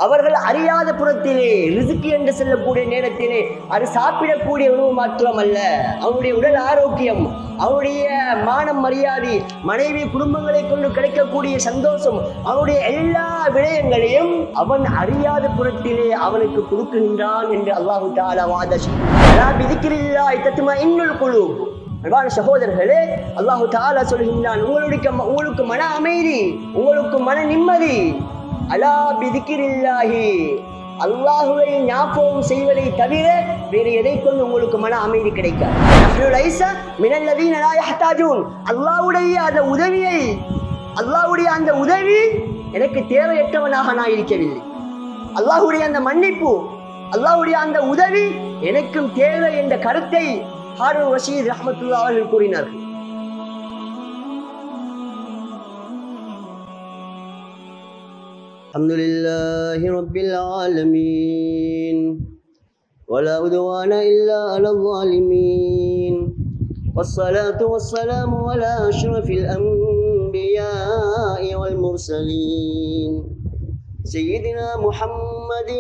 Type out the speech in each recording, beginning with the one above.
அவர்கள் அறியாத புறத்திலே ரிஸ்க் என்று சொல்லக்கூடிய நேரத்திலே அது சாப்பிடக்கூடிய உணவு மாத்திரமல்ல, அவனுடைய உடல் ஆரோக்கியம், அவனுடைய மானம் மரியாதை, மனைவி குடும்பங்களை கொண்டு கிடைக்கக்கூடிய சந்தோஷம், அவனுடைய எல்லா விடயங்களையும் அவன் அறியாத புறத்திலே அவனுக்கு கொடுக்கின்றான் என்று அல்லாஹு தஆலா இன்னுல் குலூப். அன்பான சகோதரர்களே, அல்லாஹு தஆலா சொல்கின்றான், உங்களுக்கு மன அமைதி, உங்களுக்கு மன நிம்மதி அலா பிதிக்கிரில்லாஹி, அல்லாஹுவை ஞாபகம் செய்வதை தவிர வேறு எதை கொண்டு உங்களுக்கு மன அமைதி கிடைக்காது. அல்லாஹ்வுடைய அந்த உதவியை, அல்லாஹ்வுடைய அந்த உதவி எனக்கு தேவையற்றவனாக நான் இருக்கவில்லை. அல்லாஹ்வுடைய அந்த மன்னிப்பு, அல்லாஹ்வுடைய அந்த உதவி எனக்கும் தேவை என்ற கருத்தை ஹாரூன் ரஷீத் ரஹ்மத்துல்லாஹி அவர்கள் கூறினார்கள். அல்ஹம்துலில்லாஹி ரப்பில் ஆலமீன் வலா உத்வான இல்லா அலல் ஸாலிமீன் வஸ்ஸலாத்து வஸ்ஸலாமு அலா அஷ்ரஃபில் அன்பியாஇ வல் முர்சலீன் سيدنا محمد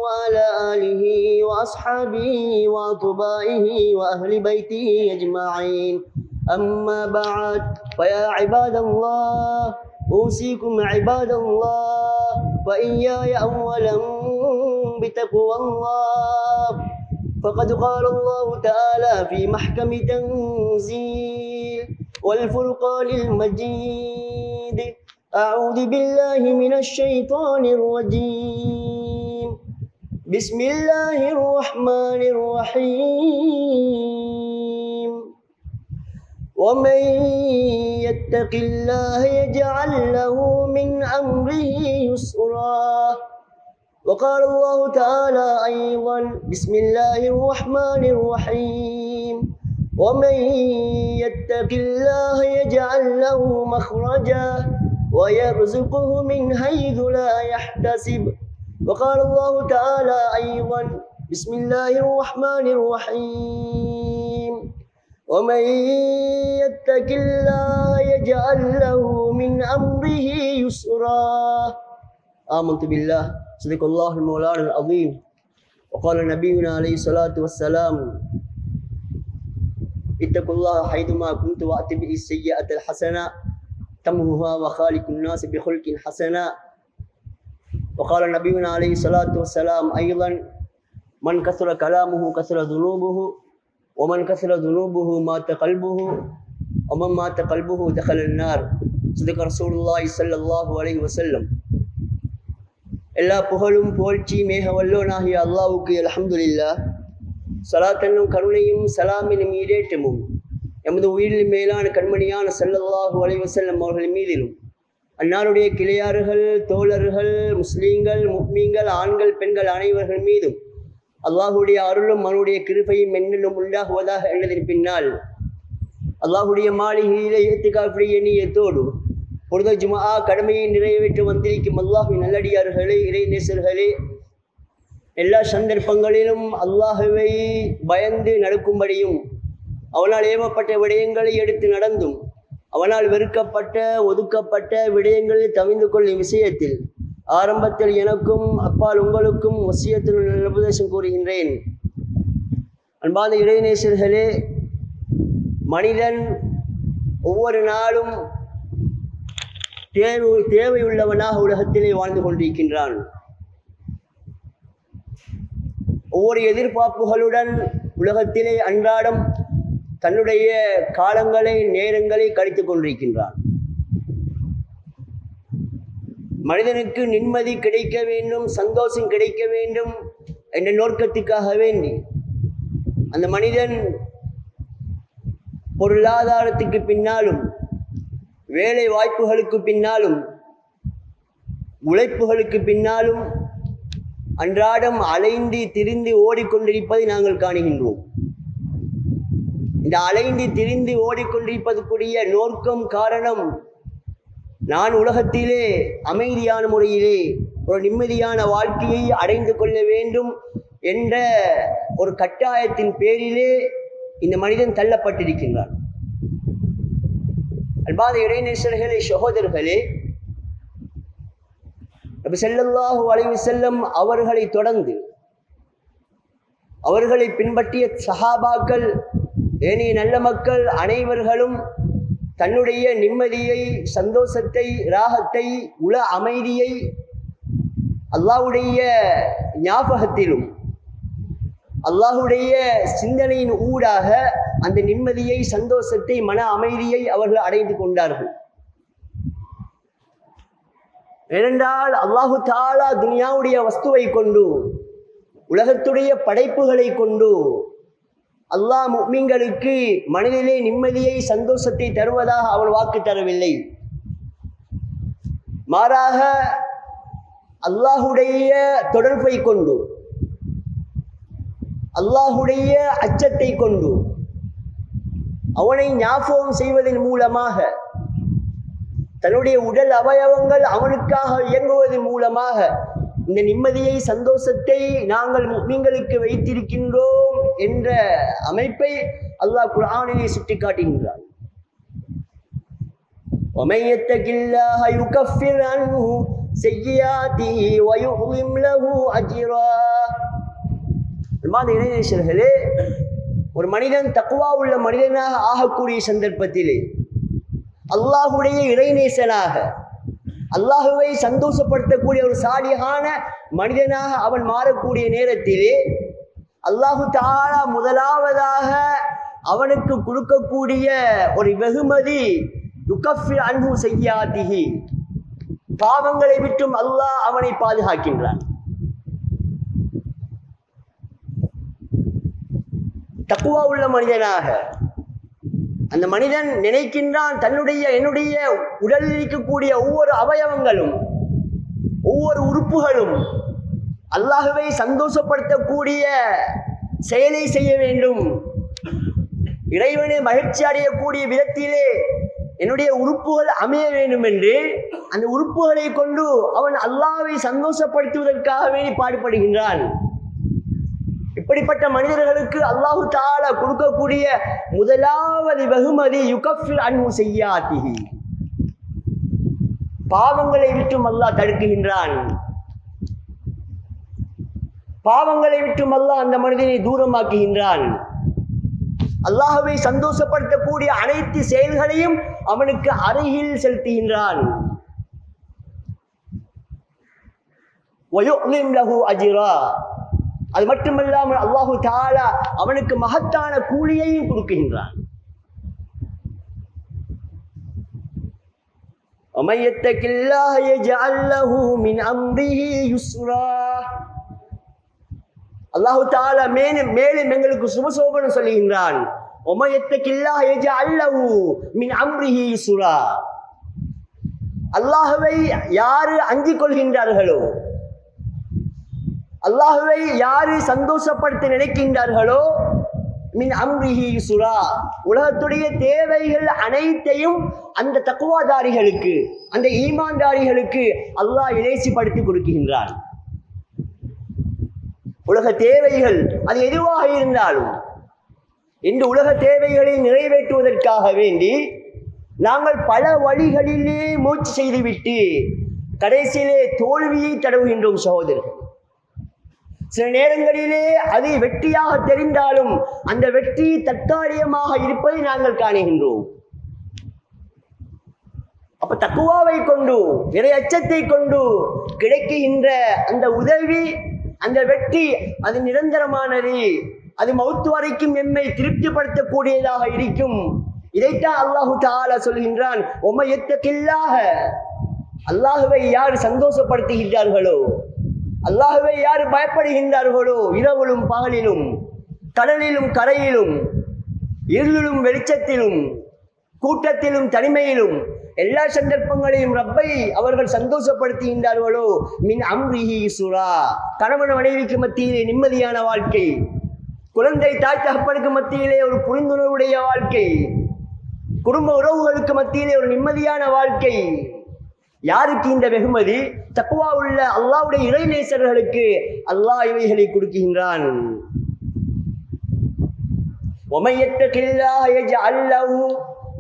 وعلى آله وأصحابه وأتباعه وأهل بيته أجمعين. أما بعد، فيا عباد الله، أوصيكم عباد الله وإياي أولا بتقوى الله. فقد قال الله تعالى في محكم تنزيل والفرقان المجيد: أعوذ بالله من الشيطان الرجيم، بسم الله الرحمن الرحيم. ومن يتق الله يجعل له من أمره يسرا. وقال الله تعالى أيضا: بسم الله الرحمن الرحيم. ومن يتق الله يجعل له مخرجا ويرزقه من حيث لا يحتسب. وقال الله تعالى أيضا: بسم الله الرحمن الرحيم. ومن يتق الله يجعل له من أمره يسرا. آمنت بالله، صدق الله المولانا العظيم. وقال نبينا عليه الصلاة والسلام: اتقوا الله حيثما كنت واتبعوا السيئة الحسنة تمحها وخالق الناس بخلق حسنا. وقال نبينا عليه الصلاة والسلام أيضا: من كثر كلامه كثر ذنوبه، ومن كثر ذنوبه مات قلبه، ومن مات قلبه دخل النار. صدق رسول الله صلى الله عليه وسلم. எல்லா புகழும் புகழ்ச்சி மேக வல்லோனாகிய அல்லாஹ்வுக்கு அல்ஹம்துலில்லாஹ். ஸலாத் என்னும் கருணையும் சலாமினும் ஈடேற்றமும் எமது உயிரில் மேலான கண்மணியான ஸல்லல்லாஹு அலைஹி வஸல்லம் அவர்கள் மீதிலும், அன்னாருடைய கிளையார்கள், தோழர்கள், முஸ்லீம்கள், முஃமின்கள், ஆண்கள், பெண்கள் அனைவர்கள் மீதும் அல்லாஹுடைய அருளும் அவனுடைய கிருபையும் என்னும் உண்டாகுவதாக என்றதின் பின்னால், அல்லாஹுடைய மாளிகையிலே இத்திகாஃபுடைய நியத்தோடு பொழுது ஜும்ஆ கடமையை நிறைவேற்ற வந்திருக்கும் அல்லாஹ்வின் நல்லடியார்களே, இறை நேசர்களே, எல்லா சந்தர்ப்பங்களிலும் அல்லாஹுவை பயந்து நடக்கும்படியும், அவனால் ஏவப்பட்ட விடயங்களை எடுத்து நடந்தும், அவனால் வெறுக்கப்பட்ட ஒதுக்கப்பட்ட விடயங்களை தவிர்ந்து கொள்ளும் விஷயத்தில் ஆரம்பத்தில் எனக்கும் அப்பால் உங்களுக்கும் வசியத்துடன் நல்ல உபதேசம் கூறுகின்றேன். அன்பான இறைநேசர்களே, மனிதன் ஒவ்வொரு நாளும் தேவையுள்ளவனாக உலகத்திலே வாழ்ந்து கொண்டிருக்கின்றான். ஒவ்வொரு எதிர்பார்ப்புகளுடன் உலகத்திலே அன்றாடம் தன்னுடைய காலங்களை, நேரங்களை கழித்துக் கொண்டிருக்கின்றான். மனிதனுக்கு நிம்மதி கிடைக்க வேண்டும், சந்தோஷம் கிடைக்க வேண்டும் என்ற நோக்கத்துக்காக வேண்டி அந்த மனிதன் பொருளாதாரத்துக்கு பின்னாலும், வேலை வாய்ப்புகளுக்கு பின்னாலும், உழைப்புகளுக்கு பின்னாலும் அன்றாடம் அலைந்து திரிந்து ஓடிக்கொண்டிருப்பதை நாங்கள் காணுகின்றோம். இந்த அலைந்து திரிந்து ஓடிக்கொண்டிருப்பதற்குரிய நோக்கம், காரணம், நான் உலகத்திலே அமைதியான முறையிலே ஒரு நிம்மதியான வாழ்க்கையை அடைந்து கொள்ள வேண்டும் என்ற ஒரு கட்டாயத்தின் பேரிலே இந்த மனிதன் தள்ளப்பட்டிருக்கின்றான். அன்பான இறைநேசர்களே, சகோதரர்களே, நபி நபி ஸல்லல்லாஹு அலைஹி வஸல்லம் அவர்களை தொடர்ந்து அவர்களை பின்பற்றிய சஹாபாக்கள் ஏனைய நல்ல மக்கள் அனைவர்களும் தன்னுடைய நிம்மதியை, சந்தோஷத்தை, ராகத்தை, உள அமைதியை அல்லாஹ்வுடைய ஞாபகத்திலும் அல்லாஹ்வுடைய சிந்தனையின் ஊடாக அந்த நிம்மதியை, சந்தோஷத்தை, மன அமைதியை அவர்கள் அடைந்து கொண்டார்கள். ஏனென்றால் அல்லாஹு தஆலா துனியாவுடைய வஸ்துவை கொண்டு, உலகத்துடைய படைப்புகளை கொண்டு அல்லாஹ் முஃமின்களுக்கு மனதிலே நிம்மதியை, சந்தோஷத்தை தருவதாக அவன் வாக்கு தரவில்லை. மாறாக அல்லாஹுடைய தொடர்பை கொண்டு, அல்லாஹுடைய அச்சத்தை கொண்டு, அவனை ஞாபகம் செய்வதன் மூலமாக, தன்னுடைய உடல் அவயவங்கள் அவனுக்காக இயங்குவதன் மூலமாக இந்த நிம்மதியை, சந்தோஷத்தை நாங்கள் முஃமின்களுக்கு வைத்திருக்கின்றோம் என்ற அமைப்பை அல்லாஹ் குர்ஆனிலே சுட்டிக்காட்டுகின்றார். وَمَن يَتَّقِ اللَّهَ يُكَفِّرْ عَنْهُ سَيِّئَاتِهِ وَيُعْظِمْ لَهُ أَجْرًا. இறைநேசர்களே, ஒரு மனிதன் தக்வா உள்ள மனிதனாக ஆகக்கூடிய சந்தர்ப்பத்திலே, அல்லாஹுடைய இறைநேசனாக, அல்லாஹுவை சந்தோஷப்படுத்தக்கூடிய ஒரு சாலிஹான மனிதனாக அவன் மாறக்கூடிய நேரத்திலே அல்லாஹு தஆலா முதலாவதாக அவனுக்கு கொடுக்கக்கூடிய ஒரு வெகுமதி யுகஃபிர் அன்ஹு ஸய்யிஆத்திஹி, பாவங்களை விட்டும் அல்லாஹ் அவனை பாதுகாக்கின்றான். தக்வா உள்ள மனிதனாக அந்த மனிதன் நினைக்கின்றான், என்னுடைய உடலில் இருக்கக்கூடிய ஒவ்வொரு அவயவங்களும், ஒவ்வொரு உறுப்புகளும் அல்லாஹ்வை சந்தோஷப்படுத்தக்கூடிய செயலை செய்ய வேண்டும், இறைவனை மகிழ்ச்சி அடையக்கூடிய விதத்திலே என்னுடைய உறுப்புகள் அமைய வேண்டும் என்று அந்த உறுப்புகளை கொண்டு அவன் அல்லாஹ்வை சந்தோஷப்படுத்துவதற்காக வேண்டி பாடுபடுகின்றான். இப்படிப்பட்ட மனிதர்களுக்கு அல்லாஹு தஆலா கொடுக்கக்கூடிய முதலாவது வெகுமதி யுகஃபிர் அன்ஹு ஸய்யிஆத்திஹி, பாவங்களை விட்டும் அல்லாஹ் தடுக்குகின்றான். பாவங்களை விட்டும் அல்லாஹ் அந்த மனிதனை தூரமாக்குகின்றான். அல்லாஹ்வை சந்தோஷப்படுத்தக்கூடிய அனைத்து செயல்களையும் அவனுக்கு அருகில் செலுத்துகின்றான். வயுஅலிம் லஹு அஜ்ரா, அது மட்டுமல்லாமல் அல்லாஹு தஆலா அவனுக்கு மகத்தான கூலியையும் கொடுக்கின்றான். وَمَن يَتَّقِ اللَّهَ يَجْعَل لَّهُ مِنْ أَمْرِهِ يُسْرًا. அல்லாஹு தஆலா மேலும் எங்களுக்கு சுபசோபனம் சொல்லுகின்றான். وَمَن يَتَّقِ اللَّهَ يَجْعَل لَّهُ مِنْ أَمْرِهِ يُسْرًا. அல்லாஹ்வை யார் அஞ்சிக் கொள்கின்றார்களோ, அல்லாஹ்வை யாரு சந்தோஷப்படுத்த நினைக்கின்றார்களோ, மின் அம்ரிஹி யுஸ்ரா, உலகத்துடைய தேவைகள் அனைத்தையும் அந்த தக்வாதாரிகளுக்கு, அந்த ஈமான்தாரிகளுக்கு அல்லாஹ் இலேசிப்படுத்தி கொடுக்கின்றான். உலக தேவைகள் அது எதுவாக இருந்தாலும், இந்த உலக தேவைகளை நிறைவேற்றுவதற்காக வேண்டி நாங்கள் பல வழிகளிலே முயற்சி செய்துவிட்டு கடைசியிலே தோல்வியை தடவுகின்றோம் சகோதரர்கள். சில நேரங்களிலே அது வெற்றியாக தெரிந்தாலும் அந்த வெற்றி தற்காலிகமாக இருப்பதை நாங்கள் காணுகின்றோம். அப்ப தக்குவாவை கொண்டு, இறை அச்சத்தை கொண்டு கிடைக்கின்ற அந்த உதவி, அந்த வெற்றி அது நிரந்தரமானது, அது மௌத்து வரைக்கும் எம்மை திருப்திப்படுத்தக்கூடியதாக இருக்கும். இதைத்தான் அல்லாஹு தஆலா சொல்கின்றான். ஒம யத்தகில்லாஹ, அல்லாஹ்வை யார் சந்தோஷப்படுத்துகின்றார்களோ, அல்லாஹ்வை யார் பயப்படுகின்றார்களோ, இரவிலும் பகலிலும், கடலிலும் கரையிலும், இருளிலும் வெளிச்சத்திலும், கூட்டத்திலும் தனிமையிலும், எல்லா சந்தர்ப்பங்களையும் ரப்பை அவர்கள் சந்தோஷப்படுத்துகின்றார்களோ, மின் அம்ரிஹி யுஸ்ரா, கணவன் மனைவிக்கு மத்தியிலே நிம்மதியான வாழ்க்கை, குழந்தை தாய் தகப்பனுக்கு மத்தியிலே ஒரு புரிந்துணர்வுடைய வாழ்க்கை, குடும்ப உறவுகளுக்கு மத்தியிலே ஒரு நிம்மதியான வாழ்க்கை. யாருக்கு இந்த வெகுமதி? தக்வா உள்ள அல்லாஹ்வுடைய இறைநேசர்களுக்கு அல்லாஹ் இவைகளை கொடுக்கின்றான். وَمَن يَتَّقِ اللَّهَ يَجْعَل لَّهُ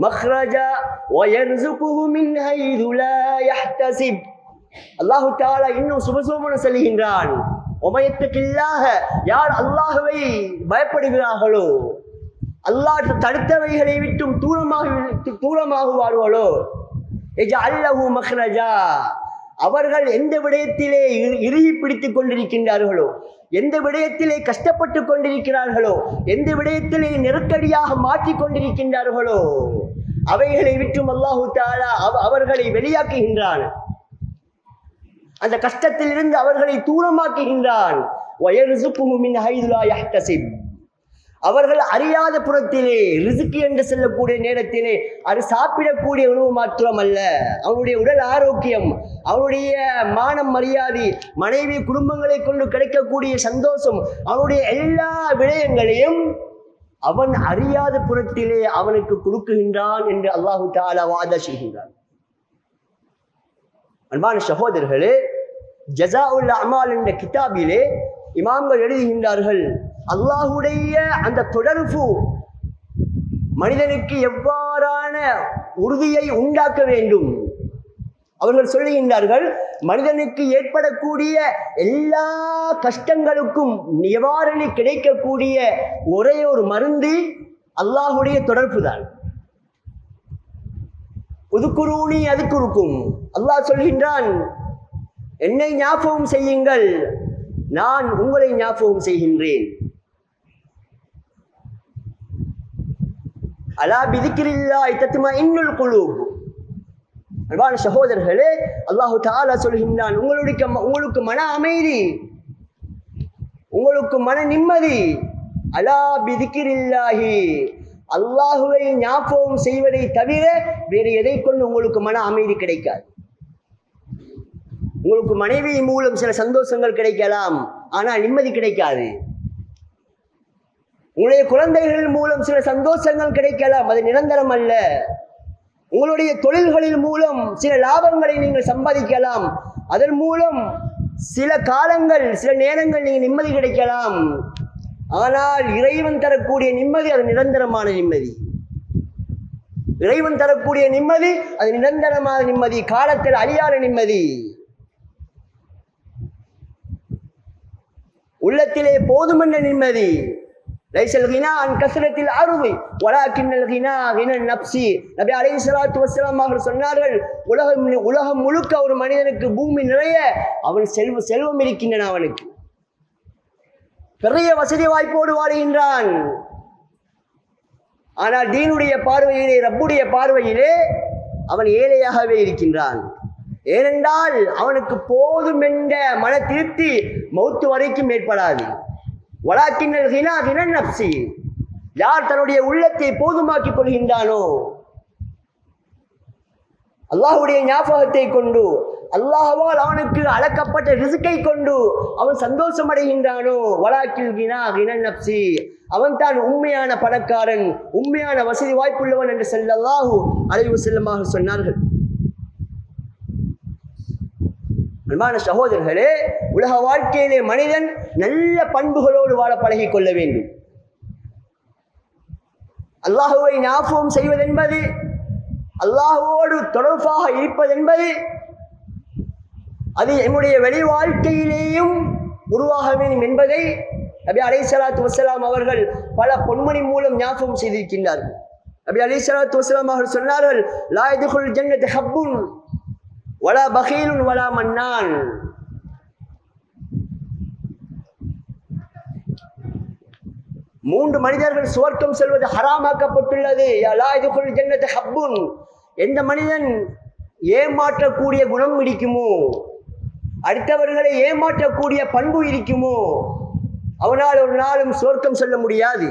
مَخْرَجًا وَيَرْزُقْهُ مِنْ حَيْثُ لَا يَحْتَسِبُ. அல்லாஹு தஆலா இன்னும் சுபசோமன சொல்லுகின்றான், உமையத்துக்கில்லாக யார் அல்லாஹ்வை பயப்படுகிறார்களோ, அல்லாஹ் தடுத்தவைகளை விட்டும் தூரமாகுவார்களோ, யஜ்அல் லஹு மக்ரஜா, அவர்கள் எந்த விடயத்திலே இறுகி பிடித்துக் கொண்டிருக்கின்றார்களோ, எந்த விடயத்திலே கஷ்டப்பட்டு கொண்டிருக்கிறார்களோ, எந்த விடயத்திலே நெருக்கடியாக மாற்றிக் கொண்டிருக்கின்றார்களோ, அவைகளை விட்டும் அல்லாஹு தஆலா அவர்களை வெளியாக்குகின்றான். அந்த கஷ்டத்தில் இருந்து அவர்களை தூரமாக்குகின்றான். வயர்ஸுகுஹு மின் ஹைது லா யஹ்தஸிப், அவர்கள் அறியாத புறத்திலே ரிஸ்க் என்று சொல்லக்கூடிய நேரத்திலே அது சாப்பிடக்கூடிய உணவு மாத்திரம் அல்ல, அவனுடைய உடல் ஆரோக்கியம், அவனுடைய மானம் மரியாதை, மனைவி குடும்பங்களை கொண்டு கிடைக்கக்கூடிய சந்தோஷம், அவனுடைய எல்லா விடயங்களையும் அவன் அறியாத புறத்திலே அவனுக்கு கொடுக்குகின்றான் என்று அல்லாஹு தஆலா வாதா செய்கின்றான். அன்பான சகோதரர்களே, ஜஸாஉல் அமால் என்ற கிதாபிலே இமாம்கள் எழுதுகின்றார்கள், அல்லாஹுடைய அந்த தொடர்பு மனிதனுக்கு எவ்வாறான உறுதியை உண்டாக்க வேண்டும். அவர்கள் சொல்லுகின்றார்கள், மனிதனுக்கு ஏற்படக்கூடிய எல்லா கஷ்டங்களுக்கும் நிவாரணி கிடைக்கக்கூடிய ஒரே ஒரு மருந்து அல்லாஹுடைய தொடர்பு தான். உதுக்குரூனி அதுக்குருக்கும், அல்லாஹ் சொல்கின்றான், என்னை ஞாபகம் செய்யுங்கள், நான் உங்களை ஞாபகம் செய்கின்றேன். அலா பிதிக்ரில்லாஹி தத்மஇன்னுல் குலூப். அன்பான சகோதரர்களே, அல்லாஹு தஆலா சொல்கின்றான், உங்களுக்கு மன அமைதி, உங்களுக்கு மன நிம்மதி. அலா பிதிக்ரில்லாஹி, அல்லாஹுவை ஞாபகம் செய்வதை தவிர வேறு எதை கொண்டு உங்களுக்கு மன அமைதி கிடைக்காது. உங்களுக்கு மனைவி மூலம் சில சந்தோஷங்கள் கிடைக்கலாம், ஆனால் நிம்மதி கிடைக்காது. உங்களுடைய குழந்தைகள் மூலம் சில சந்தோஷங்கள் கிடைக்கலாம், அது நிரந்தரம் அல்ல. உங்களுடைய தொழில்களின் மூலம் சில லாபங்களை நீங்கள் சம்பாதிக்கலாம், அதன் மூலம் சில காலங்கள் சில நேரங்கள் நீங்கள் நிம்மதி கிடைக்கலாம். ஆனால் இறைவன் தரக்கூடிய நிம்மதி அது நிரந்தரமான நிம்மதி. இறைவன் தரக்கூடிய நிம்மதி அது நிரந்தரமான நிம்மதி, காலத்தில் அழியாத நிம்மதி. உள்ளத்திலே போதுமென்ற நிம்மதி. லைஸல் கினா அன் கஸ்ரத்தில் அர்தி வலாக்கின்னல் கினா கினன் நப்சி. நபி அலைஹிஸ்ஸலாத்து வஸ்ஸலாம் அவர்கள் சொன்னார்கள், உலகம் முழுக்க ஒரு மனிதனுக்கு பூமி நிறைய அவன் செல்வம் இருக்கின்றன, அவனுக்கு பெரிய வசதி வாய்ப்போடு வாழ்கின்றான். ஆனால் தீனுடைய பார்வையிலே, ரப்புடைய பார்வையிலே அவன் ஏழையாகவே இருக்கின்றான். ஏனென்றால் அவனுக்கு போதும் என்ற மன திருப்தி மௌத்து வரைக்கும் ஏற்படாது. வலாக்கின்னல் கினா கினன் நப்சி, யார் தன்னுடைய உள்ளத்தை போதுமாக்கிக் கொள்கின்றானோ, அல்லாஹுடைய ஞாபகத்தை கொண்டு, அல்லாஹ்வால் அவனுக்கு அளக்கப்பட்ட ரிஸ்கை கொண்டு அவன் சந்தோஷம் அடைகின்றானோ, வலாக்கில் கினா கினன் நப்சி, அவன் தான் உண்மையான பணக்காரன், உண்மையான வசதி வாய்ப்புள்ளவன் என்று ஸல்லல்லாஹு அலைஹி வஸல்லம் சொன்னார்கள். அன்பான சகோதரர்களே, உலக வாழ்க்கையிலே மனிதன் நல்ல பண்புகளோடு வாழ பழகிக் கொள்ள வேண்டும். அல்லாஹுவை ஞாபகம் செய்வதென்பது, அல்லாஹுவோடு தொடர்பாக இருப்பதென்பது, அது என்னுடைய வெளி வாழ்க்கையிலேயும் உருவாக வேண்டும் என்பதை நபி அலைஹிஸ்ஸலாத்து வஸ்ஸலாம் அவர்கள் பல பொன்மணி மூலம் ஞாபகம் செய்திருக்கின்றார்கள். நபி அலைஹிஸ்ஸலாத்து வஸ்ஸலாம் அவர்கள் சொன்னார்கள், லா யதுகுல் ஜன்னத ஹப்புன் வலா பகீலுன் வலா மன்னான். மூன்று மனிதர்கள் சுவர்க்கம் செல்வது ஹராமாக்கப்பட்டுள்ளது. லா யதுகுல் ஜன்னத ஹப்புன், எந்த மனிதன் ஏமாற்றக்கூடிய குணம் இருக்குமோ, அடுத்தவர்களை ஏமாற்றக்கூடிய பண்பு இருக்குமோ, அவனால் ஒரு நாளும் சுவர்க்கம் செல்ல முடியாது.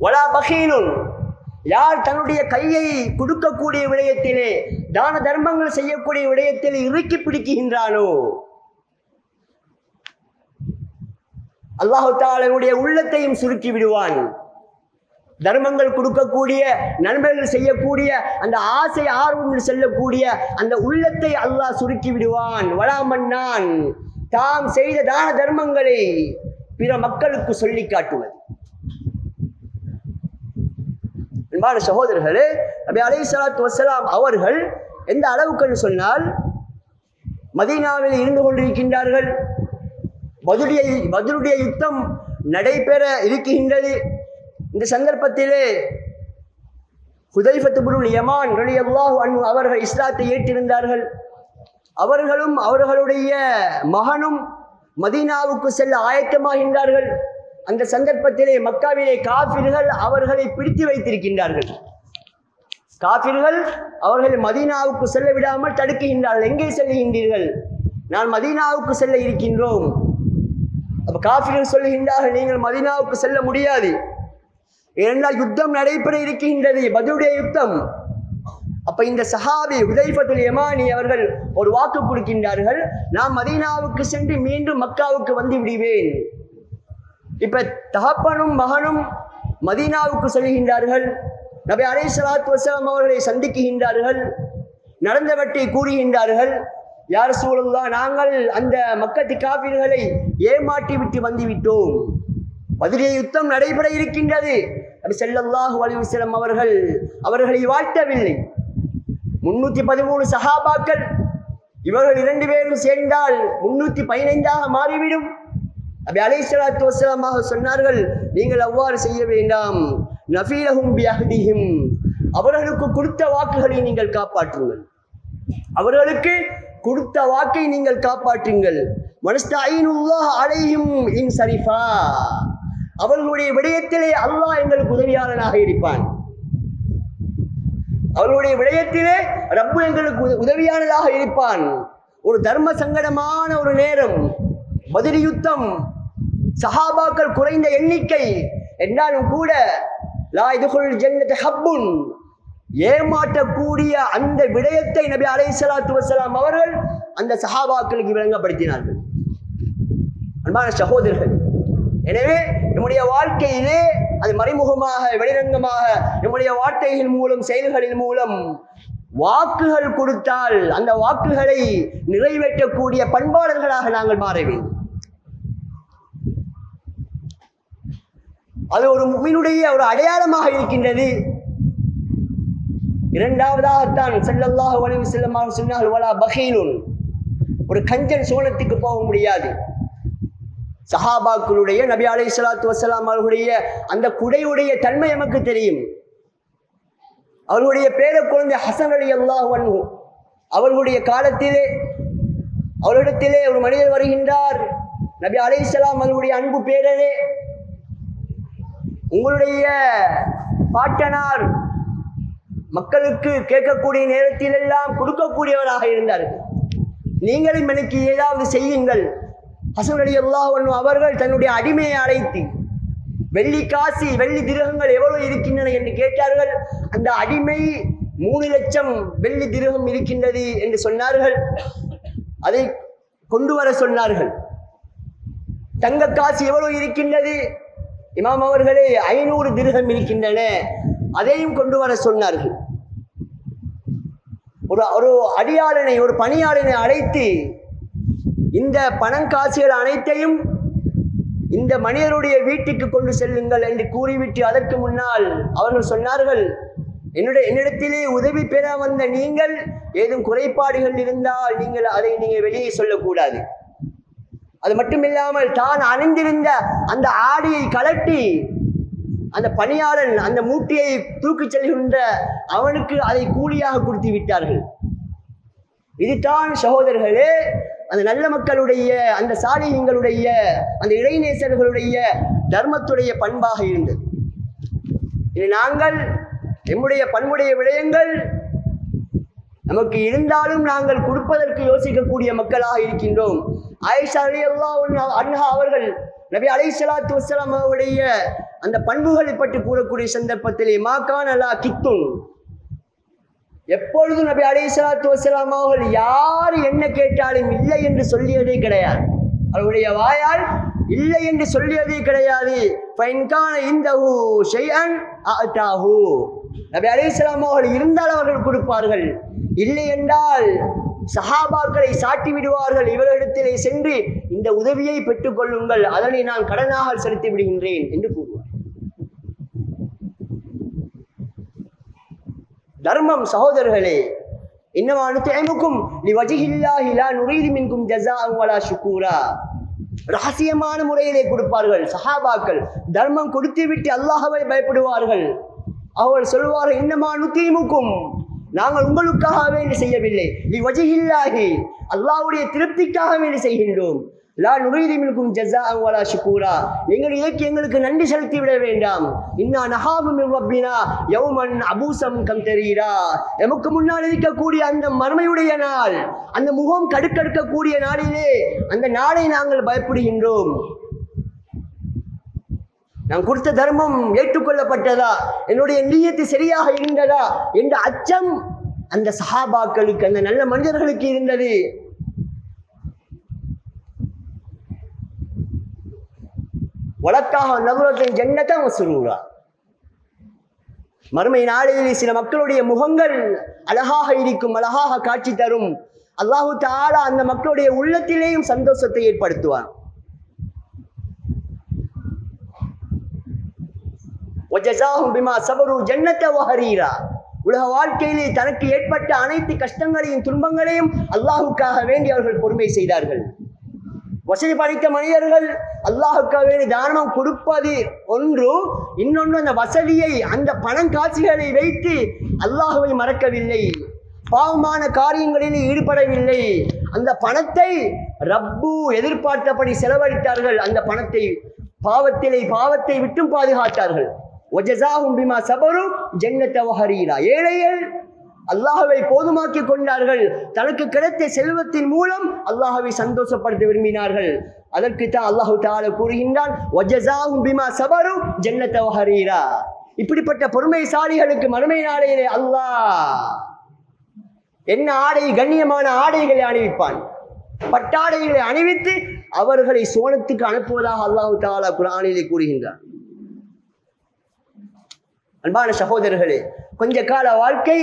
வலா பகீலுன், யார் தன்னுடைய கையை கொடுக்கக்கூடிய விடயத்திலே, தான தர்மங்கள் செய்யக்கூடிய விடயத்திலே இறுக்கி பிடிக்கின்றானோ, அல்லாஹு தஆலாவுடைய உள்ளத்தையும் சுருக்கி விடுவான். தர்மங்கள் கொடுக்கக்கூடிய, நன்மைகள் செய்யக்கூடிய அந்த ஆசை ஆர்வம் செல்லக்கூடிய அந்த உள்ளத்தை அல்லாஹ் சுருக்கி விடுவான். வலாமன்னான், தாம் செய்த தான தர்மங்களை பிற மக்களுக்கு சொல்லி காட்டுவது. அன்பான சகோதரர்களே, நபி அலைஹிஸ்ஸலாத்து வஸ்ஸலாம் அவர்கள் எந்த அளவுக்கு சொன்னால் மதீனாவில் இருந்து கொண்டிருக்கின்றார்கள். பத்ருடைய யுத்தம் நடைபெற இருக்கின்றது. இந்த சந்தர்ப்பத்திலே ஹுதைஃபத் இப்னுல் யமான் ரலியல்லாஹு அன்ஹு அவர்கள் இஸ்லாத்தை ஏற்றிருந்தார்கள். அவர்களும் அவர்களுடைய மகனும் மதீனாவுக்கு செல்ல ஆயத்தமாகின்றார்கள். அந்த சந்தர்ப்பத்திலே மக்காவிலே காஃபிர்கள் அவர்களை பிடித்து வைத்திருக்கின்றார்கள். காஃபிர்கள் அவர்களை மதீனாவுக்கு செல்ல விடாமல் தடுக்குகின்றார்கள். எங்கே செல்லுகின்றீர்கள்? நான் மதீனாவுக்கு செல்ல இருக்கின்றோம். அப்ப காஃபிர்கள் சொல்லுகின்றார்கள், நீங்கள் மதீனாவுக்கு செல்ல முடியாது, ஏனென்றால் யுத்தம் நடைபெற இருக்கின்றது, பத்ருடைய யுத்தம். அப்ப இந்த சஹாபி ஹுதைஃபத்துல் யமானி அவர்கள் ஒரு வாக்கு கொடுக்கின்றார்கள், நான் மதீனாவுக்கு சென்று மீண்டும் மக்காவுக்கு வந்து விடுவேன். இப்ப தகப்பனும் மகனும் மதீனாவுக்கு செல்கின்றார்கள். நபி அலைஹிஸ்ஸலாத்து வஸலாம் அவர்களை சந்திக்குகின்றார்கள். நடந்தவற்றை கூறுகின்றார்கள். யா ரசூலல்லாஹ், நாங்கள் அந்த மக்கத்து காஃபிர்களை ஏமாற்றி விட்டு வந்துவிட்டோம். பத்ருடைய யுத்தம் நடைபெற இருக்கின்றது. நபி ஸல்லல்லாஹு அலைஹி வஸல்லம் அவர்களை வாழ்த்தவில்லை. 313 சஹாபாக்கள், இவர்கள் 2 பேரும் சேர்ந்தால் 315ஆக மாறிவிடும். நபி அலைஹிஸ்ஸலாத்து வஸலாம் சொன்னார்கள், நீங்கள் அவ்வாறு செய்ய வேண்டாம். நஃபீலஹும் பிஅஹ்திஹிம், அவர்களுக்கு கொடுத்த வாக்குகளை நீங்கள் காப்பாற்றுங்கள். அவர்களுக்கு கொடுத்த வாக்கை நீங்கள் காப்பாற்றுங்கள். வனஸ்தஈனுல்லாஹ் அலைஹிம் இன் சரிஃபா, அவர்களுடைய விடயத்திலே அல்லாஹ் எங்களுக்கு உதவியாளனாக இருப்பான். அவர்களுடைய விடயத்திலே ரப்பு எங்களுக்கு உதவியானதாக இருப்பான். ஒரு தர்ம சங்கடமான ஒரு நேரம், பத்ர் யுத்தம், சஹாபாக்கள் குறைந்த எண்ணிக்கை என்றாலும் கூட லா யதுகுல் ஜன்னத ஹப்புன், ஏமாற்றக்கூடிய அந்த விடயத்தை நபி அலைஹிஸ்ஸலாத்து வஸலாம் அவர்கள் அந்த சஹாபாக்களுக்கு விளங்கப்படுத்தினார்கள். அன்பான சகோதரர்கள், எனவே நம்முடைய வாழ்க்கையிலே அது மறைமுகமாக வெளிரங்கமாக நம்முடைய வார்த்தைகள் மூலம் செயல்களின் மூலம் வாக்குகள் கொடுத்தால் அந்த வாக்குகளை நிறைவேற்றக்கூடிய பண்பாளர்களாக நாங்கள் மாற வேண்டும். அது ஒரு முஃமினுடைய ஒரு அடையாளமாக இருக்கின்றது. இரண்டாவதாகத்தான் ஸல்லல்லாஹு அலைஹி வஸல்லம் சொன்னார்கள், வலா பகீலுன், ஒரு கஞ்சன் சோனத்துக்கு போக முடியாது. சஹாபாக்களுடைய நபி அலைஹிஸ்ஸலாத்து வஸலாம் அவர்களுடைய அந்த குடையுடைய தன்மை நமக்கு தெரியும். அவர்களுடைய பேர குழந்தை ஹசன் ரலியல்லாஹு அன்ஹு, அவர்களுடைய காலத்திலே அவரிடத்திலே ஒரு மனிதர் வருகின்றார். நபி அலைஹிஸ்ஸலாம் அவர்களுடைய அன்பு பேரரே, உங்களுடைய பாட்டனார் மக்களுக்கு கேட்கக்கூடிய நேரத்தில் எல்லாம் கொடுக்கக்கூடியவராக இருந்தார்கள், நீங்களும் எனக்கு ஏதாவது செய்யுங்கள். ஹசன் ரலியல்லாஹு அன்ஹு அவர்கள் தன்னுடைய அடிமையை அழைத்து, வெள்ளி காசி வெள்ளி திரகங்கள் எவ்வளவு இருக்கின்றன என்று கேட்டார்கள். அந்த அடிமை 3 லட்சம் வெள்ளி திரகம் இருக்கின்றது என்று சொன்னார்கள். அதை கொண்டு வர சொன்னார்கள். தங்க காசு எவ்வளவு இருக்கின்றது? இமாம் அவர்களே 500 திரகம் இருக்கின்றன, அதையும் கொண்டு வர சொன்னார்கள். ஒரு அடியாளனை, ஒரு பணியாளனை அழைத்து இந்த பணங்காசுகள் அனைத்தையும் இந்த மனிதருடைய வீட்டுக்கு கொண்டு செல்லுங்கள் என்று கூறிவிட்டு அதற்கு முன்னால் அவர்கள் சொன்னார்கள், என்னிடத்திலே உதவி பெற வந்த நீங்கள் ஏதும் குறைபாடுகள் இருந்தால் அதை வெளியே சொல்லக்கூடாது. அது மட்டுமில்லாமல் தான் அணிந்திருந்த அந்த ஆடையை கலட்டி அந்த பணியாளன் அந்த மூட்டையை தூக்கிச் செல்கின்ற அவனுக்கு அதை கூலியாக கொடுத்து விட்டார்கள். இதுதான் சகோதரர்களே அந்த நல்ல மக்களுடைய, அந்த சாலிஹீன்களுடைய, அந்த இறைநேசர்களுடைய தர்மத்துடைய பண்பாக இருந்தது. இது நாங்கள் நம்முடைய பண்புடைய விடயங்கள் நமக்கு இருந்தாலும் நாங்கள் கொடுப்பதற்கு யோசிக்கக்கூடிய மக்களாக இருக்கின்றோம். ஆயிஷா ரலியல்லாஹு அன்ஹா அவர்கள் நபி அலைஹிஸ்ஸலாத்து வஸலாம் அவருடைய அந்த பண்புகளை பற்றி கூறக்கூடிய சந்தர்ப்பத்திலே மாகான் அலா கித்துன், எப்பொழுதும் நபி அலைஹிஸ்ஸலாத்து வஸலாம் அவர்கள் யார் என்ன கேட்டாலும் இல்லை என்று சொல்லியதே கிடையாது. அவருடைய வாயால் இல்லை என்று சொல்லியதே கிடையாது. ஃபைன்கான இந்தஹு ஷைஅன் அஅதாஹு, நபி அலைஹிஸ்ஸலாம் அவர்கள் இருந்தால் அவர்கள் கொடுப்பார்கள், இல்லை என்றால் சஹாபாக்களை சாட்டி விடுவார்கள். இவர்களிடத்திலே சென்று இந்த உதவியை பெற்றுக் கொள்ளுங்கள், அதனை நான் கடனாக செலுத்தி விடுகின்றேன் என்று கூறுவார். தர்மம் சகோதரர்களே, இன்னமா நுத்இமுக்கும் லிவஜ்ஹில்லாஹி லா நுரீது மின்கும் ஜஸாஅன் வலா ஷுக்கூரா. ரகசியமான முறையிலே கொடுப்பார்கள் சஹாபாக்கள். தர்மம் கொடுத்து விட்டு அல்லாஹ்வை பயப்படுவார்கள். அவர்கள் சொல்வார்கள், இன்னமா நுத்இமுக்கும், நாங்கள் உங்களுக்காக வேண்டி செய்யவில்லை, லிவஜ்ஹில்லாஹி, அல்லாஹ்வுடைய திருப்திக்காக வேண்டி செய்கின்றோம். லா நுரீது மின்கும் ஜஸாஅன் வலா ஷுக்கூரா, நீங்கள் இதற்கு எங்களுக்கு நன்றி செலுத்தி விட வேண்டாம். இன்னா நஹாபு மின் ரப்பினா யௌமன் அபூசம் கம்தரீரா, நமக்கு முன்னால் இருக்கக்கூடிய அந்த மறுமையுடைய நாள், அந்த முகம் கடுக்கடுக்கக்கூடிய நாளிலே, அந்த நாளை நாங்கள் பயப்படுகின்றோம். நான் கொடுத்த தர்மம் ஏற்றுக்கொள்ளப்பட்டதா, என்னுடைய நியத்து சரியாக இருந்ததா என்ற அச்சம் அந்த சஹாபாக்களுக்கு, அந்த நல்ல மனிதர்களுக்கு இருந்தது. வழக்காக நபுரத்தின் ஜன்னதம் சுரூரா, மறுமை நாளிலே சில மக்களுடைய முகங்கள் அழகாக இருக்கும், அழகாக காட்சி தரும். அல்லாஹு தஆலா அந்த மக்களுடைய உள்ளத்திலேயும் சந்தோஷத்தை ஏற்படுத்துவான். வஜஸாஹும் பிமா ஸபரு ஜன்னத வஹரீரா, உலக வாழ்க்கையிலே தனக்கு ஏற்பட்ட அனைத்து கஷ்டங்களையும் துன்பங்களையும் அல்லாஹுக்காக வேண்டி அவர்கள் பொறுமை செய்தார்கள். வசதி படைத்த மனிதர்கள் அல்லாஹுக்காக வேண்டி தானம் கொடுப்பது ஒன்று, இன்னொன்று அந்த வசதியை, அந்த பணம் காட்சிகளை வைத்து அல்லாஹுவை மறக்கவில்லை, பாவமான காரியங்களில் ஈடுபடவில்லை. அந்த பணத்தை ரப்பு எதிர்பார்த்தபடி செலவழித்தார்கள். அந்த பணத்தை பாவத்தை விட்டும் பாதுகாத்தார்கள். வஜஸாஹும் பிமா ஸபரு ஜன்னத வஹரீரா, ஏழைகள் அல்லாஹ்வை போதுமாக்கி கொண்டார்கள். தனக்கு கிடைத்த செல்வத்தின் மூலம் அல்லாஹ்வை சந்தோஷப்படுத்த விரும்பினார்கள். அதற்கு தான் அல்லாஹ் தஆலா கூறுகின்றான், வஜஸாஹும் பிமா ஸபரு ஜன்னத வஹரீரா. இப்படிப்பட்ட பொறுமைசாலிகளுக்கு மறுமை நாளையிலே அல்லாஹ் என்ன ஆடை, கண்ணியமான ஆடைகளை அணிவிப்பான். பட்டாடைகளை அணிவித்து அவர்களை சோனத்துக்கு அனுப்புவதாக அல்லாஹ் தஆலா குர்ஆனிலே கூறுகின்றான். அன்பான சகோதரர்களே, கொஞ்ச கால வாழ்க்கை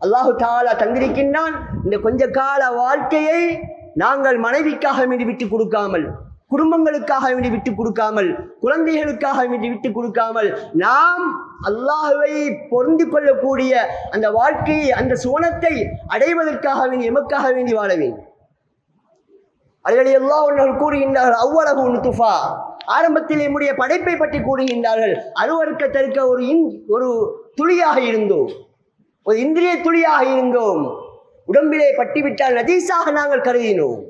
அல்லாஹு தஆலா தந்திருக்கின்றான். இந்த கொஞ்ச கால வாழ்க்கையை நாங்கள் மனைவிக்காக வேண்டி விட்டு கொடுக்காமல், குடும்பங்களுக்காக வேண்டி விட்டு கொடுக்காமல், குழந்தைகளுக்காக வேண்டி விட்டு கொடுக்காமல், நாம் அல்லாஹ்வை பொருந்தி கொள்ளக்கூடிய அந்த வாழ்க்கையை, அந்த சுவனத்தை அடைவதற்காக வேண்டி, எமக்காக வேண்டி வாழ வேண்டும். அதில் அல்லாஹ் கூறுகின்றார்கள், அவ்வளவு நுதுஃபா, ஆரம்பத்தில் நம்முடைய படைப்பை பற்றி கூறுகின்றார்கள். அருவருக்கத்தக்க ஒரு துளியாக இருந்தோம், ஒரு இந்திரிய துளியாக இருந்தோம். உடம்பிலே பட்டிவிட்டால் நஜீஸாக நாங்கள் கருதினோம்.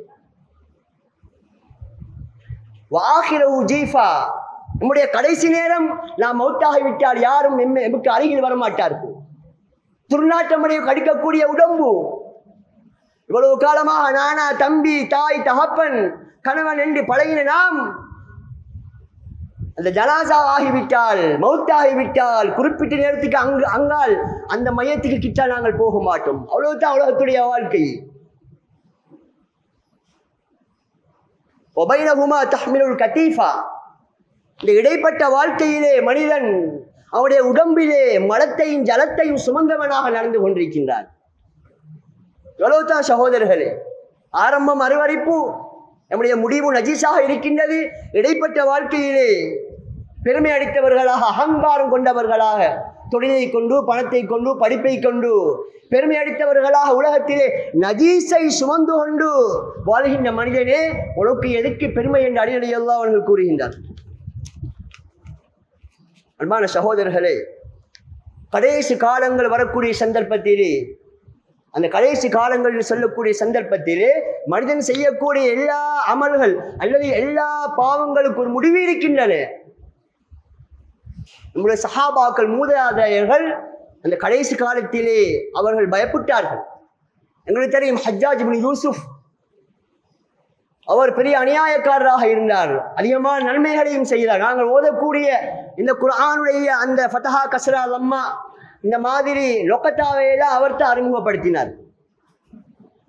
வாஹிரஹு ஜீஃபா, நம்முடைய கடைசி நேரம் நாம் மௌத்தாகிவிட்டால் யாரும் எமக்கு அருகில் வரமாட்டார்கள். துர்நாற்றமுடைய கடிக்கக்கூடிய உடம்பு. இவ்வளவு காலமாக நானா, தம்பி, தாய், தகப்பன், கணவன் என்று பழகின நாம் அந்த ஜனாசா ஆகிவிட்டால், மௌத்தாகிவிட்டால், குறிப்பிட்ட நேரத்துக்கு அங்கால் அந்த மையத்துக்கு கிட்ட நாங்கள் போக மாட்டோம். அவ்வளவுதான் உலகத்துடைய வாழ்க்கை. ஒபைனகுமா தஹ்மிலுல் கதீஃபா, இந்த இடைப்பட்ட வாழ்க்கையிலே மனிதன் அவனுடைய உடம்பிலே மலத்தையும் ஜலத்தையும் சுமந்தவனாக நடந்து கொண்டிருக்கின்றான். எவ்வளவுதான் சகோதரர்களே, ஆரம்பம் அருவரிப்பு, நம்முடைய முடிவு நஜீஸாக இருக்கின்றது. இடைப்பட்ட வாழ்க்கையிலே பெருமை அடித்தவர்களாக, அகங்காரம் கொண்டவர்களாக, தொழிலை கொண்டு, பணத்தை கொண்டு, படிப்பை கொண்டு பெருமை அடித்தவர்களாக உலகத்திலே நஜீஸை சுமந்து கொண்டு வாழ்கின்ற மனிதனே, உனக்கு எதற்கு பெருமை என்று அடிநடை அல்லாஹ் அவர்கள் கூறுகின்றார். அன்பான சகோதரர்களே, கடைசி காலங்கள் வரக்கூடிய சந்தர்ப்பத்திலே, அந்த கடைசி காலங்கள் சொல்லக்கூடிய சந்தர்ப்பத்திலே மனிதன் செய்யக்கூடிய எல்லா அமல்கள் அல்லது எல்லா பாவங்களுக்கு ஒரு முடிவு இருக்கின்றன. நம்முடைய சஹாபாக்கள், மூதாதையர்கள் அந்த கடைசி காலத்திலே அவர்கள் பயப்பட்டார்கள். எங்களுக்கு தெரியும், ஹஜ்ஜாஜ் இப்னு யூசுப் அவர் பெரிய அநியாயக்காரராக இருந்தார். அதிகமான நன்மைகளையும் செய்தார். நாங்கள் ஓதக்கூடிய இந்த குர்ஆனுடைய அந்த ஃபதஹா, கஸ்ரா, லம்மா, இந்த மாதிரி லொக்கத்தாவையெல்லாம் அவர்தான் அறிமுகப்படுத்தினார்.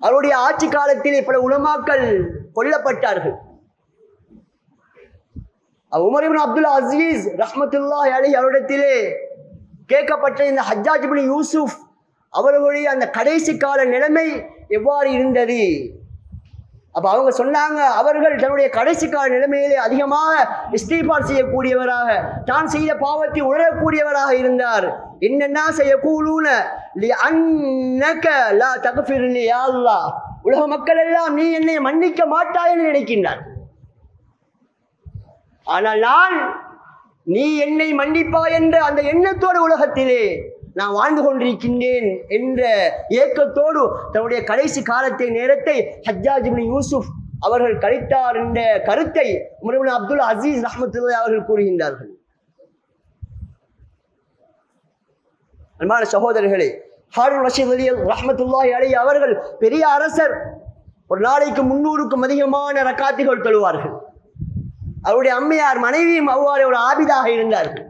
அவருடைய ஆட்சி காலத்திலே பல உலமாக்கள் கொல்லப்பட்டார்கள். உமர் இப்னு அப்துல் அசீஸ் ரஹ்மத்துல்லாஹி அலைஹி அவரிடத்திலே கேட்கப்பட்ட இந்த ஹஜ்ஜாஜ் இப்னு யூசுப் அவர்களுடைய அந்த கடைசி கால நிலைமை எவ்வாறு இருந்தது, அப்ப அவங்க சொன்னாங்க, அவர்கள் தன்னுடைய கடைசி கால நிலைமையிலே அதிகமாக இஸ்திக்பார் செய்யக்கூடியவராக, தான் செய்த பாவத்தை உணரக்கூடியவராக இருந்தார். என்னன்னா செய்யக்கூலூன லிஅன்னக லா தக்ஃபிர்லி யா அல்லாஹ், உலக மக்கள் எல்லாம் நீ என்னை மன்னிக்க மாட்டாய் என்று நினைக்கின்றார். ஆனால் நான் நீ என்னை மன்னிப்பாய் என்ற அந்த எண்ணத்தோடு உலகத்திலே நான் வாழ்ந்து கொண்டிருக்கின்றேன் என்ற ஏக்கத்தோடு தன்னுடைய கடைசி காலத்தை நேரத்தை ஹஜ்ஜாஜ் இப்னு யூசுப் அவர்கள் கழித்தார் என்ற கருத்தை உமர் இப்னு அப்துல் அசீஸ் ரஹ்மத்துல்லாஹி அவர்கள் கூறுகின்றார்கள். அன்பான சகோதரர்களே, ஹாரூன் ரஷீத் ரஹ்மத்துல்லாஹி அலைஹி அவர்கள் பெரிய அரசர். ஒரு நாளைக்கு 300க்கும் அதிகமான ரக்காத்துகள் தொழுவார்கள். அவருடைய அம்மையார் மனைவியும் அவ்வாறு ஒரு ஆபிதாக இருந்தார்கள்.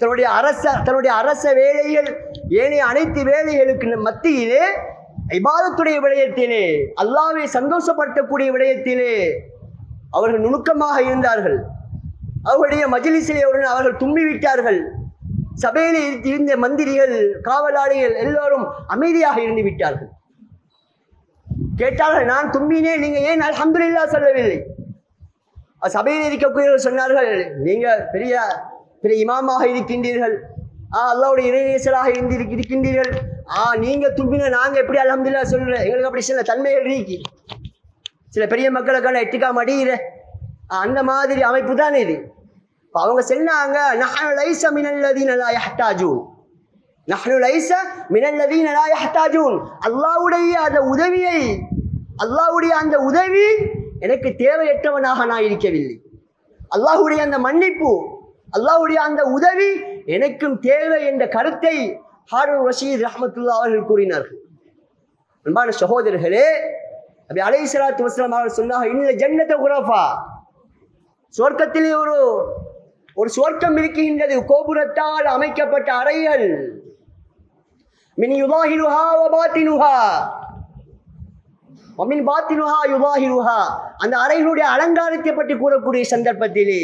தன்னுடைய அரச வேலைகள் ஏனைய அனைத்து வேலைகளுக்கு மத்தியிலே இபாதத்துடைய விடயத்திலே, அல்லாஹ்வை சந்தோஷப்படுத்தக்கூடிய விடயத்திலே அவர்கள் நுணுக்கமாக இருந்தார்கள். அவருடைய மஜ்லிஸிலே அவர்கள் தும்பி விட்டார்கள். சபையிலே இருந்த மந்திரிகள், காவலாளிகள் எல்லோரும் அமைதியாக இருந்து விட்டார்கள். கேட்டார்கள், நான் தும்பினேன், நீங்க ஏன் அல்ஹம்துலில்லாஹ் சொல்லவில்லை? சபையில் இருக்கக்கூடியவர்கள் சொன்னார்கள், நீங்க பெரிய இமாமாக இருக்கின்றீர்கள், அல்லாஹ்வுடைய இறைநேசராக இருக்கின்றீர்கள், நீங்க தும்பின நாங்க எப்படி அல்ஹம்துலில்லாஹ் சொல்றேன்? எங்களுக்கு அப்படி சில தன்மைகள் இருக்கு. சில பெரிய மக்களுக்கான எட்டுக்கா மடியிற அந்த மாதிரி அமைப்பு தான் இது. அவங்க சொன்னாங்க, நஹ்னு லைஸ மினல்லதீன லா யஹ்தாஜூன், நஹ்னு லைஸ மினல்லதீன லா யஹ்தாஜூன். அல்லாஹ்வுடைய அந்த உதவி எனக்கு தேவையற்றவனாக நான் இருக்கவில்லை. அல்லாஹ்வுடைய அந்த மன்னிப்பு, அல்லாஹ்வுடைய அந்த உதவி எனக்கும் தேவை என்ற கருத்தை ஹாரூன் ரஷீத் ரஹ்மத்துல்லாஹி அவர்கள் கூறினார்கள். அன்பான சகோதரர்களே, நபி அலைஹிஸ்ஸலாத்து வஸலாம் அவர்கள் சொன்னார்கள், இன்ன ஜன்னத குரஃபா, சுவர்க்கத்திலே ஒரு சுவர்க்கம் இருக்கின்றது, கோபுரத்தால் அமைக்கப்பட்ட அறைகள். மின் யுதாஹிருஹா வ பாத்தினுஹா வ மின் பாத்தினுஹா யுதாஹிருஹா. அந்த அறைகளுடைய அலங்காரத்தை பற்றி கூறக்கூடிய சந்தர்ப்பத்திலே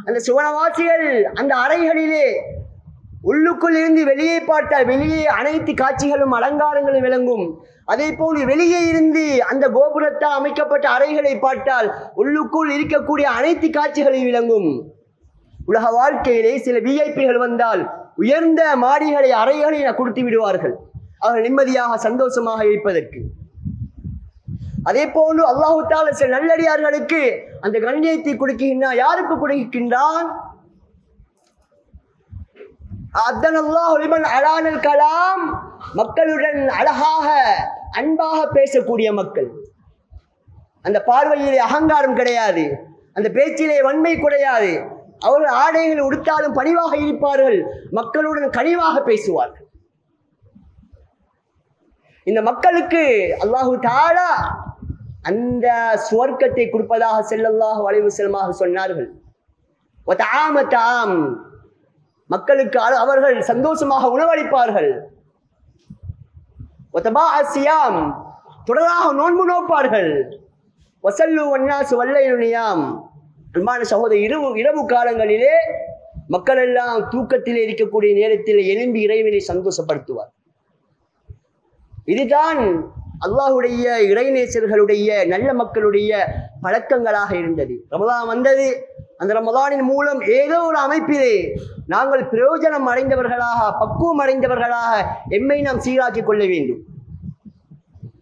அந்த சுவனவாசிகள் அந்த அறைகளிலே உள்ளுக்குள் இருந்து வெளியே பார்த்தால் வெளியே அனைத்து காட்சிகளும் அலங்காரங்களும் விளங்கும். அதே போல் வெளியே இருந்து அந்த கோபுரத்தால் அமைக்கப்பட்ட அறைகளை பார்த்தால் உள்ளுக்குள் இருக்கக்கூடிய அனைத்து காட்சிகளையும் விளங்கும். உலக வாழ்க்கையிலே சில விஐபிகள் வந்தால் உயர்ந்த மாடிகளை அறைகளை கொடுத்து விடுவார்கள், அவர்கள் நிம்மதியாக சந்தோஷமாக இருப்பதற்கு. அதே போன்று அல்லாஹு தஆலா சில நல்லடியார்களுக்கு அந்த கண்ணியத்தை கொடுக்கின்றான். யாருக்கு கொடுக்கின்றான்? அத்தனல்லாஹு லிமன் அலானல் கலாம், மக்களுடன் அழகாக அன்பாக பேசக்கூடிய மக்கள். அந்த பார்வையிலே அகங்காரம் கிடையாது, அந்த பேச்சிலே வன்மை கிடையாது. அவர்கள் ஆடைகள் உடுத்தாலும் பணிவாக இருப்பார்கள், மக்களுடன் கனிவாக பேசுவார்கள். இந்த மக்களுக்கு அல்லாஹு தஆலா அந்த சுவர்க்கத்தை கொடுப்பதாக ஸல்லல்லாஹு அலைஹி வஸல்லம் சொன்னார்கள். வதஆமதாம், மக்களுக்கு அவர்கள் சந்தோஷமாக உணவளிப்பார்கள். வதபாஅசியாம், தொடராக நோன்பு நோப்பார்கள். வஸல்லு வன்னாசு வல்லைலுனியாம். அன்பான சகோதர, இரவு காலங்களிலே மக்கள் எல்லாம் தூக்கத்திலே இருக்கக்கூடிய நேரத்தில் எழும்பி இறைவனை சந்தோஷப்படுத்துவார். இதுதான் அல்லாஹ்வுடைய இறைநேசர்களுடைய நல்ல மக்களுடைய பழக்கங்களாக இருந்தது. ரமலான் வந்தது, அந்த ரமலானின் மூலம் ஏதோ ஒரு அமைப்பிலே நாங்கள் பிரயோஜனம் அடைந்தவர்களாக, பக்குவம் அடைந்தவர்களாக எம்மை நாம் சீராக்கி கொள்ள வேண்டும்.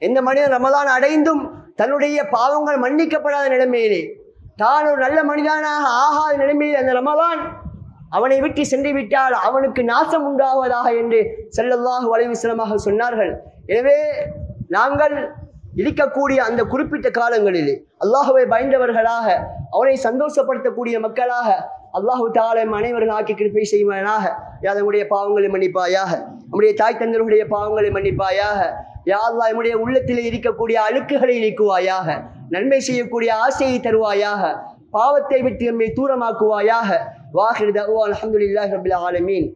எந்த மனிதன் ரமலான் அடைந்தும் தன்னுடைய பாவங்கள் மன்னிக்கப்படாத நிலைமையிலே, தான் ஒரு நல்ல மனிதனாக ஆகாத நிலைமையில் அந்த ரமலான் அவனை விட்டு சென்று விட்டால் அவனுக்கு நாசம் உண்டாவதாக என்று ஸல்லல்லாஹு அலைஹி வஸல்லம் சொன்னார்கள். எனவே நாங்கள் இருக்கக்கூடிய அந்த குறிப்பிட்ட காலங்களிலே அல்லாஹ்வை பயந்தவர்களாக, அவனை சந்தோஷப்படுத்தக்கூடிய மக்களாக அல்லாஹு தஆலா அனைவரும் ஆக்கி கிருபை செய்வானாக. யா நம்முடைய பாவங்களை மன்னிப்பாயாக, நம்முடைய தாய் தந்தருடைய பாவங்களை மன்னிப்பாயாக. யா அல்லாஹ் நம்முடைய உள்ளத்திலே இருக்கக்கூடிய அழுக்குகளை நீக்குவாயாக, நன்மை செய்யக்கூடிய ஆசையை தருவாயாக, பாவத்தை விட்டு நம்மை தூரமாக்குவாயாக. வாஹிர் தஅவா அல்ஹம்துலில்லாஹி ரப்பில் ஆலமீன்.